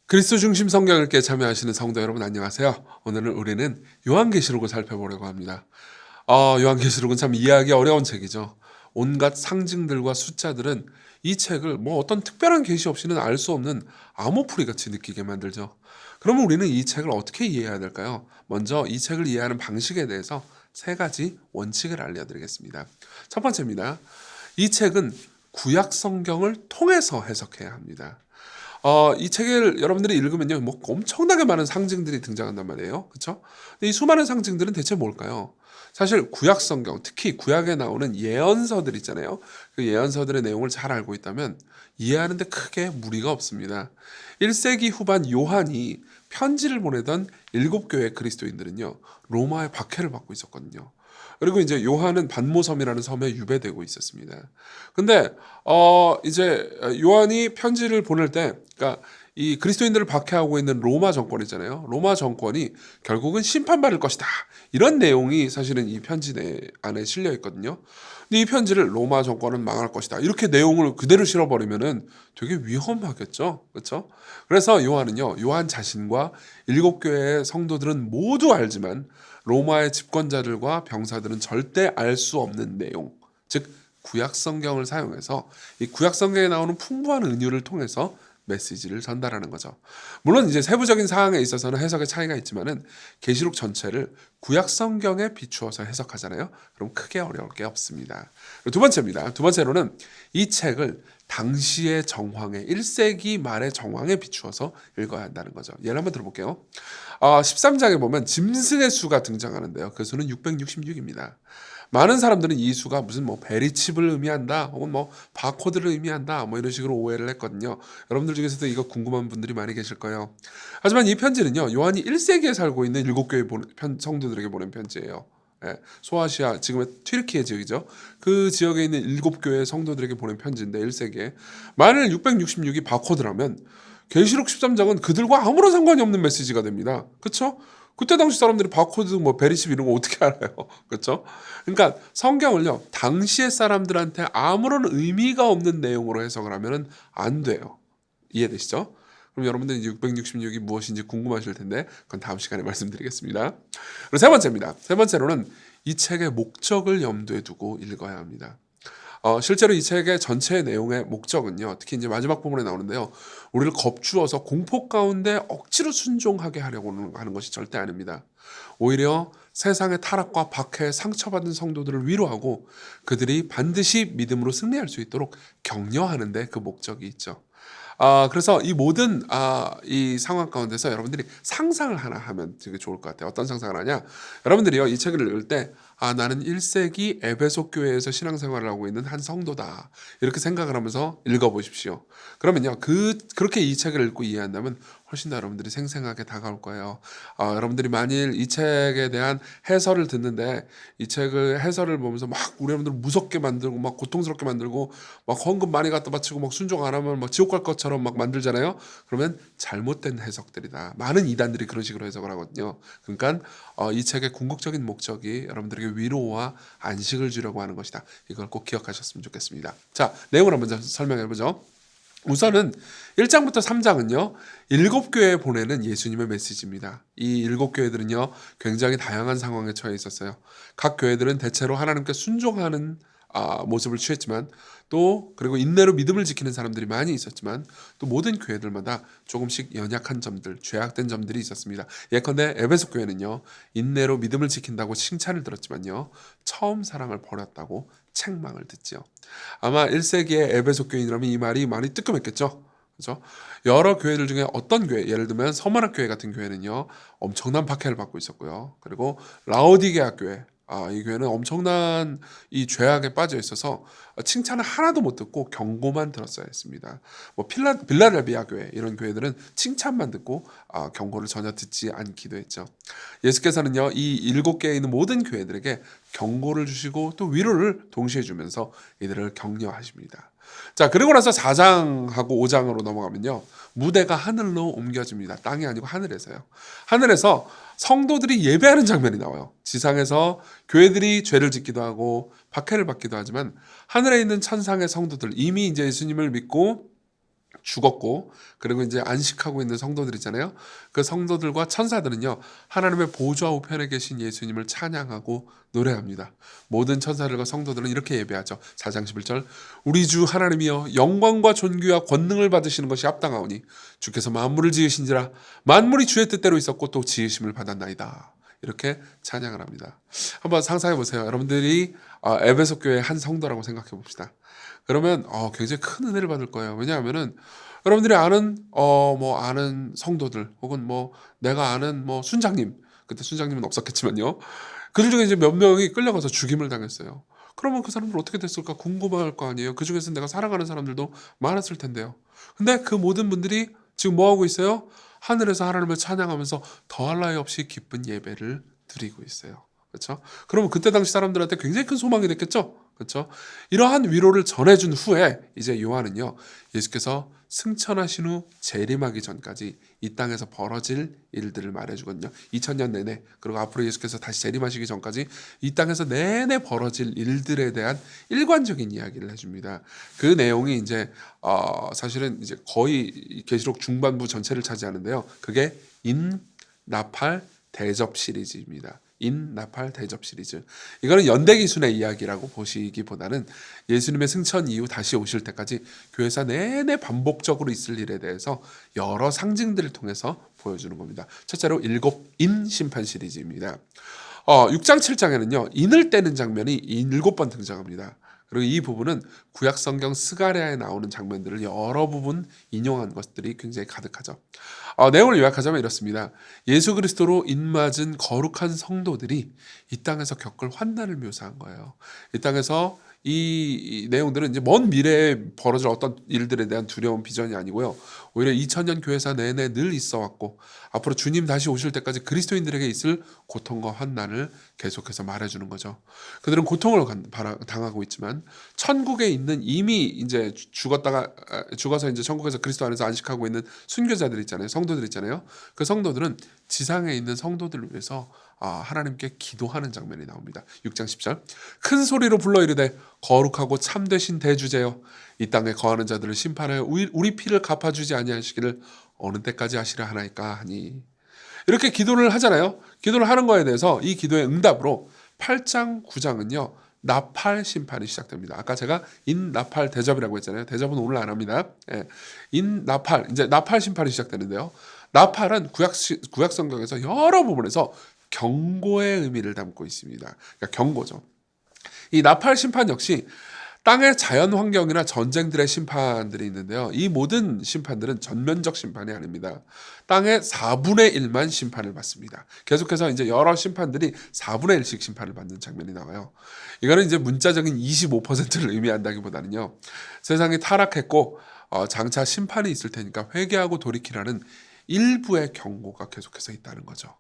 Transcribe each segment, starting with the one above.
그리스도 중심 성경 읽기에 참여하시는 성도 여러분 안녕하세요. 오늘은 우리는 요한계시록을 살펴보려고 합니다. 요한계시록은 참 이해하기 어려운 책이죠. 온갖 상징들과 숫자들은 이 책을 어떤 특별한 계시 없이는 알 수 없는 암호풀이같이 느끼게 만들죠. 그러면 우리는 이 책을 어떻게 이해해야 될까요? 먼저 이 책을 이해하는 방식에 대해서 세 가지 원칙을 알려드리겠습니다. 첫 번째입니다. 이 책은 구약 성경을 통해서 해석해야 합니다. 이 책을 여러분들이 읽으면요, 엄청나게 많은 상징들이 등장한단 말이에요. 그렇죠? 근데 이 수많은 상징들은 대체 뭘까요? 사실 구약 성경, 특히 구약에 나오는 예언서들 있잖아요. 그 예언서들의 내용을 잘 알고 있다면 이해하는데 크게 무리가 없습니다. 1세기 후반 요한이 편지를 보내던 7교회 그리스도인들은요, 로마의 박해를 받고 있었거든요. 그리고 이제 요한은 반모섬이라는 섬에 유배되고 있었습니다. 근데 이제 요한이 편지를 보낼 때, 그러니까 이 그리스도인들을 박해하고 있는 로마 정권 있잖아요. 로마 정권이 결국은 심판받을 것이다. 이런 내용이 사실은 이 편지 안에 실려 있거든요. 근데 이 편지를 로마 정권은 망할 것이다. 이렇게 내용을 그대로 실어버리면은 되게 위험하겠죠. 그렇죠? 그래서 요한은요, 요한 자신과 7교회의 성도들은 모두 알지만 로마의 집권자들과 병사들은 절대 알 수 없는 내용, 즉 구약 성경을 사용해서 이 구약 성경에 나오는 풍부한 은유를 통해서 메시지를 전달하는 거죠. 물론 이제 세부적인 사항에 있어서는 해석의 차이가 있지만은 계시록 전체를 구약 성경에 비추어서 해석하잖아요. 그럼 크게 어려울 게 없습니다. 두 번째입니다. 두 번째로는 이 책을 당시의 정황에 1세기 말의 정황에 비추어서 읽어야 한다는 거죠. 예를 한번 들어볼게요. 13장에 보면 짐승의 수가 등장하는데요. 그 수는 666입니다. 많은 사람들은 이 수가 무슨 베리칩을 의미한다, 혹은 바코드를 의미한다, 이런 식으로 오해를 했거든요. 여러분들 중에서도 이거 궁금한 분들이 많이 계실 거예요. 하지만 이 편지는요, 요한이 1세기에 살고 있는 7교회 성도들에게 보낸 편지예요. 소아시아, 지금의 튀르키예 지역이죠. 그 지역에 있는 7교회 성도들에게 보낸 편지인데 1세기에 만일 666이 바코드라면 계시록 13장은 그들과 아무런 상관이 없는 메시지가 됩니다. 그렇죠? 그때 당시 사람들이 바코드, 베리칩 이런 거 어떻게 알아요? 그렇죠? 그러니까 성경을요, 당시의 사람들한테 아무런 의미가 없는 내용으로 해석을 하면은 안 돼요. 이해되시죠? 그럼 여러분들 이제 666이 무엇인지 궁금하실 텐데 그건 다음 시간에 말씀드리겠습니다. 그리고 세 번째입니다. 세 번째로는 이 책의 목적을 염두에 두고 읽어야 합니다. 실제로 이 책의 전체 내용의 목적은요, 특히 이제 마지막 부분에 나오는데요, 우리를 겁주어서 공포 가운데 억지로 순종하게 하려고 하는 것이 절대 아닙니다. 오히려 세상의 타락과 박해에 상처받은 성도들을 위로하고 그들이 반드시 믿음으로 승리할 수 있도록 격려하는 데 그 목적이 있죠. 그래서 이 모든 이 상황 가운데서 여러분들이 상상을 하나 하면 되게 좋을 것 같아요. 어떤 상상을 하냐? 여러분들이요, 이 책을 읽을 때 나는 1세기 에베소 교회에서 신앙생활을 하고 있는 한 성도다, 이렇게 생각을 하면서 읽어보십시오. 그러면요, 그렇게 이 책을 읽고 이해한다면 훨씬 더 여러분들이 생생하게 다가올 거예요. 여러분들이 만일 이 책에 대한 해설을 듣는데 이 책을 해설을 보면서 우리 여러분들 무섭게 만들고 고통스럽게 만들고 헌금 많이 갖다 바치고 순종 안 하면 지옥 갈 것처럼 만들잖아요. 그러면 잘못된 해석들이다. 많은 이단들이 그런 식으로 해석을 하거든요. 그러니까 이 책의 궁극적인 목적이 여러분들에게 위로와 안식을 주려고 하는 것이다. 이걸 꼭 기억하셨으면 좋겠습니다. 자, 내용을 한번 설명해보죠. 우선은 1장부터 3장은요, 7교회에 보내는 예수님의 메시지입니다. 이 7교회들은요, 굉장히 다양한 상황에 처해 있었어요. 각 교회들은 대체로 하나님께 순종하는 모습을 취했지만, 그리고 인내로 믿음을 지키는 사람들이 많이 있었지만, 또 모든 교회들마다 조금씩 연약한 점들, 죄악된 점들이 있었습니다. 예컨대 에베소 교회는요, 인내로 믿음을 지킨다고 칭찬을 들었지만요, 처음 사랑을 버렸다고 책망을 듣죠. 아마 1세기의 에베소 교인이라면 이 말이 많이 뜨끔했겠죠. 그렇죠? 여러 교회들 중에 어떤 교회, 예를 들면 서머나 교회 같은 교회는요, 엄청난 박해를 받고 있었고요. 그리고 라오디게아 교회, 이 교회는 엄청난 이 죄악에 빠져 있어서 칭찬을 하나도 못 듣고 경고만 들었어야 했습니다. 빌라델비아 교회, 이런 교회들은 칭찬만 듣고 경고를 전혀 듣지 않기도 했죠. 예수께서는요, 이 7개에 있는 모든 교회들에게 경고를 주시고 또 위로를 동시에 주면서 이들을 격려하십니다. 자, 그리고 나서 4장하고 5장으로 넘어가면요, 무대가 하늘로 옮겨집니다. 땅이 아니고 하늘에서요. 하늘에서 성도들이 예배하는 장면이 나와요. 지상에서 교회들이 죄를 짓기도 하고 박해를 받기도 하지만 하늘에 있는 천상의 성도들, 이미 이제 예수님을 믿고 죽었고 그리고 이제 안식하고 있는 성도들 있잖아요. 그 성도들과 천사들은요, 하나님의 보좌 우편에 계신 예수님을 찬양하고 노래합니다. 모든 천사들과 성도들은 이렇게 예배하죠. 4장 11절, 우리 주 하나님이여 영광과 존귀와 권능을 받으시는 것이 합당하오니 주께서 만물을 지으신지라 만물이 주의 뜻대로 있었고 또 지으심을 받았나이다. 이렇게 찬양을 합니다. 한번 상상해 보세요. 여러분들이 에베소 교회의 한 성도라고 생각해 봅시다. 그러면 굉장히 큰 은혜를 받을 거예요. 왜냐하면은 여러분들이 아는 아는 성도들 혹은 내가 아는 순장님, 그때 순장님은 없었겠지만요. 그들 중에 이제 몇 명이 끌려가서 죽임을 당했어요. 그러면 그 사람들 어떻게 됐을까 궁금할 거 아니에요. 그 중에서 내가 사랑하는 사람들도 많았을 텐데요. 근데 그 모든 분들이 지금 뭐 하고 있어요? 하늘에서 하나님을 찬양하면서 더할 나위 없이 기쁜 예배를 드리고 있어요. 그렇죠? 그러면 그때 당시 사람들한테 굉장히 큰 소망이 됐겠죠? 그렇죠? 이러한 위로를 전해준 후에 이제 요한은요, 예수께서 승천하신 후 재림하기 전까지 이 땅에서 벌어질 일들을 말해주거든요. 2000년 내내, 그리고 앞으로 예수께서 다시 재림하시기 전까지 이 땅에서 내내 벌어질 일들에 대한 일관적인 이야기를 해줍니다. 그 내용이 이제 사실은 이제 거의 계시록 중반부 전체를 차지하는데요. 그게 인나팔 대접 시리즈입니다. 인나팔 대접 시리즈. 이거는 연대기순의 이야기라고 보시기보다는 예수님의 승천 이후 다시 오실 때까지 교회사 내내 반복적으로 있을 일에 대해서 여러 상징들을 통해서 보여주는 겁니다. 첫째로 일곱 인 심판 시리즈입니다. 6장 7장에는요. 인을 떼는 장면이 7번 등장합니다. 그리고 이 부분은 구약 성경 스가랴에 나오는 장면들을 여러 부분 인용한 것들이 굉장히 가득하죠. 내용을 요약하자면 이렇습니다. 예수 그리스도로 인맞은 거룩한 성도들이 이 땅에서 겪을 환난을 묘사한 거예요. 이 땅에서 이 내용들은 이제 먼 미래에 벌어질 어떤 일들에 대한 두려운 비전이 아니고요. 오히려 2000년 교회사 내내 늘 있어 왔고 앞으로 주님 다시 오실 때까지 그리스도인들에게 있을 고통과 환난을 계속해서 말해주는 거죠. 그들은 고통을 당하고 있지만 천국에 있는 이미 이제 죽어서 이제 천국에서 그리스도 안에서 안식하고 있는 순교자들 있잖아요. 성도들 있잖아요. 그 성도들은 지상에 있는 성도들을 위해서 하나님께 기도하는 장면이 나옵니다. 6장 10절, 큰 소리로 불러 이르되 거룩하고 참되신 대주제여 이 땅에 거하는 자들을 심판하여 우리 피를 갚아주지 아니하시기를 어느 때까지 하시려 하나이까 하니, 이렇게 기도를 하잖아요. 기도를 하는 거에 대해서 이 기도의 응답으로 8장 9장은요 나팔 심판이 시작됩니다. 아까 제가 인나팔 대접이라고 했잖아요. 대접은 오늘 안 합니다. 인나팔, 이제 나팔 심판이 시작되는데요. 나팔은 구약 성경에서 여러 부분에서 경고의 의미를 담고 있습니다. 그러니까 경고죠. 이 나팔 심판 역시 땅의 자연 환경이나 전쟁들의 심판들이 있는데요. 이 모든 심판들은 전면적 심판이 아닙니다. 땅의 4분의 1만 심판을 받습니다. 계속해서 이제 여러 심판들이 4분의 1씩 심판을 받는 장면이 나와요. 이거는 이제 문자적인 25%를 의미한다기보다는요. 세상이 타락했고 장차 심판이 있을 테니까 회개하고 돌이키라는 일부의 경고가 계속해서 있다는 거죠.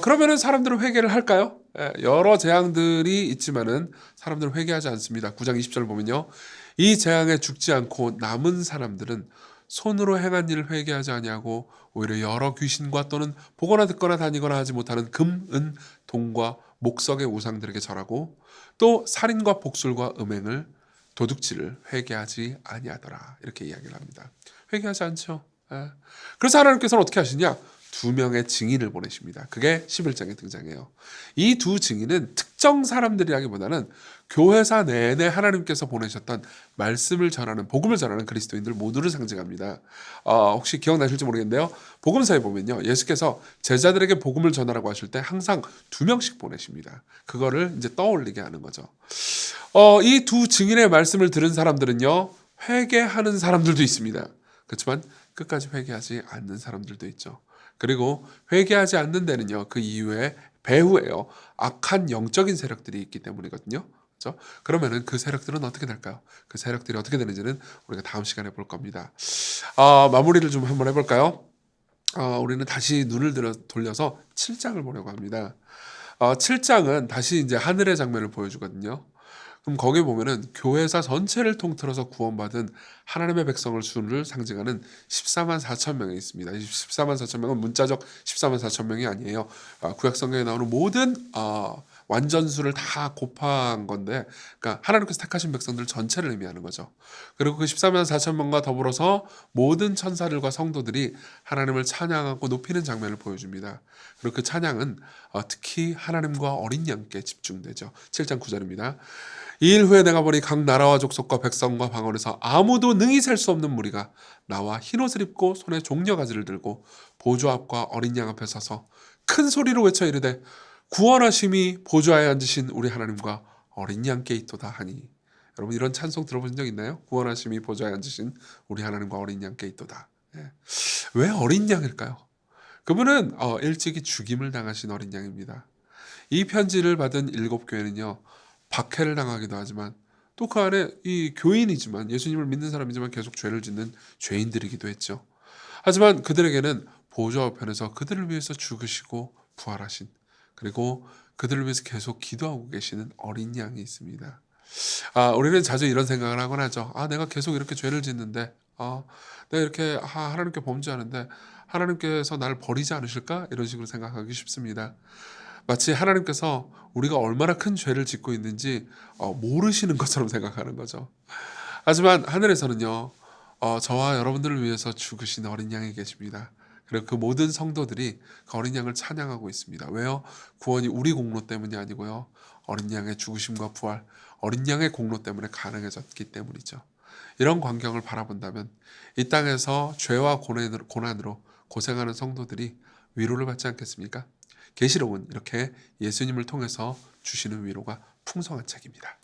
그러면은 사람들은 회개를 할까요? 여러 재앙들이 있지만은 사람들은 회개하지 않습니다. 9장 20절을 보면요. 이 재앙에 죽지 않고 남은 사람들은 손으로 행한 일을 회개하지 아니하고 오히려 여러 귀신과 또는 보거나 듣거나 다니거나 하지 못하는 금, 은, 동과 목석의 우상들에게 절하고 또 살인과 복술과 음행을 도둑질을 회개하지 아니하더라. 이렇게 이야기를 합니다. 회개하지 않죠. 그래서 하나님께서는 어떻게 하시냐? 2명의 증인을 보내십니다. 그게 11장에 등장해요. 이 두 증인은 특정 사람들이라기보다는 교회사 내내 하나님께서 보내셨던 말씀을 전하는, 복음을 전하는 그리스도인들 모두를 상징합니다. 혹시 기억나실지 모르겠는데요. 복음서에 보면요. 예수께서 제자들에게 복음을 전하라고 하실 때 항상 2명씩 보내십니다. 그거를 이제 떠올리게 하는 거죠. 이 두 증인의 말씀을 들은 사람들은요. 회개하는 사람들도 있습니다. 그렇지만 끝까지 회개하지 않는 사람들도 있죠. 그리고 회개하지 않는 데는요. 그 이후에 배후에요. 악한 영적인 세력들이 있기 때문이거든요. 그렇죠? 그러면은 그 세력들은 어떻게 될까요? 그 세력들이 어떻게 되는지는 우리가 다음 시간에 볼 겁니다. 마무리를 좀 한번 해볼까요? 우리는 다시 눈을 돌려서 7장을 보려고 합니다. 7장은 다시 이제 하늘의 장면을 보여주거든요. 그럼 거기에 보면은 교회사 전체를 통틀어서 구원받은 하나님의 백성을 수를 상징하는 14만 4천 명이 있습니다. 이 14만 4천 명은 문자적 14만 4천 명이 아니에요. 구약 성경에 나오는 모든 완전수를 다 곱한 건데, 그러니까 하나님께서 택하신 백성들 전체를 의미하는 거죠. 그리고 그 14만 4천 명과 더불어서 모든 천사들과 성도들이 하나님을 찬양하고 높이는 장면을 보여줍니다. 그리고 그 찬양은 특히 하나님과 어린 양께 집중되죠. 7장 9절입니다. 이 일 후에 내가 보니 각 나라와 족속과 백성과 방언에서 아무도 능히 셀 수 없는 무리가 나와 흰옷을 입고 손에 종려가지를 들고 보좌 앞과 어린 양 앞에 서서 큰 소리로 외쳐 이르되 구원하심이 보좌에 앉으신 우리 하나님과 어린 양께 있도다 하니. 여러분 이런 찬송 들어보신 적 있나요? 구원하심이 보좌에 앉으신 우리 하나님과 어린 양께 있도다. 예. 왜 어린 양일까요? 그분은 일찍이 죽임을 당하신 어린 양입니다. 이 편지를 받은 7교회는요. 박해를 당하기도 하지만 또 그 안에 이 교인이지만 예수님을 믿는 사람이지만 계속 죄를 짓는 죄인들이기도 했죠. 하지만 그들에게는 보좌 우편에서 그들을 위해서 죽으시고 부활하신, 그리고 그들을 위해서 계속 기도하고 계시는 어린 양이 있습니다. 우리는 자주 이런 생각을 하곤 하죠. 내가 계속 이렇게 죄를 짓는데, 내가 이렇게 하나님께 범죄하는데 하나님께서 나를 버리지 않으실까? 이런 식으로 생각하기 쉽습니다. 마치 하나님께서 우리가 얼마나 큰 죄를 짓고 있는지 모르시는 것처럼 생각하는 거죠. 하지만 하늘에서는요, 저와 여러분들을 위해서 죽으신 어린 양이 계십니다. 그리고 그 모든 성도들이 그 어린 양을 찬양하고 있습니다. 왜요? 구원이 우리 공로 때문이 아니고요. 어린 양의 죽으심과 부활, 어린 양의 공로 때문에 가능해졌기 때문이죠. 이런 광경을 바라본다면 이 땅에서 죄와 고난으로 고생하는 성도들이 위로를 받지 않겠습니까? 계시록은 이렇게 예수님을 통해서 주시는 위로가 풍성한 책입니다.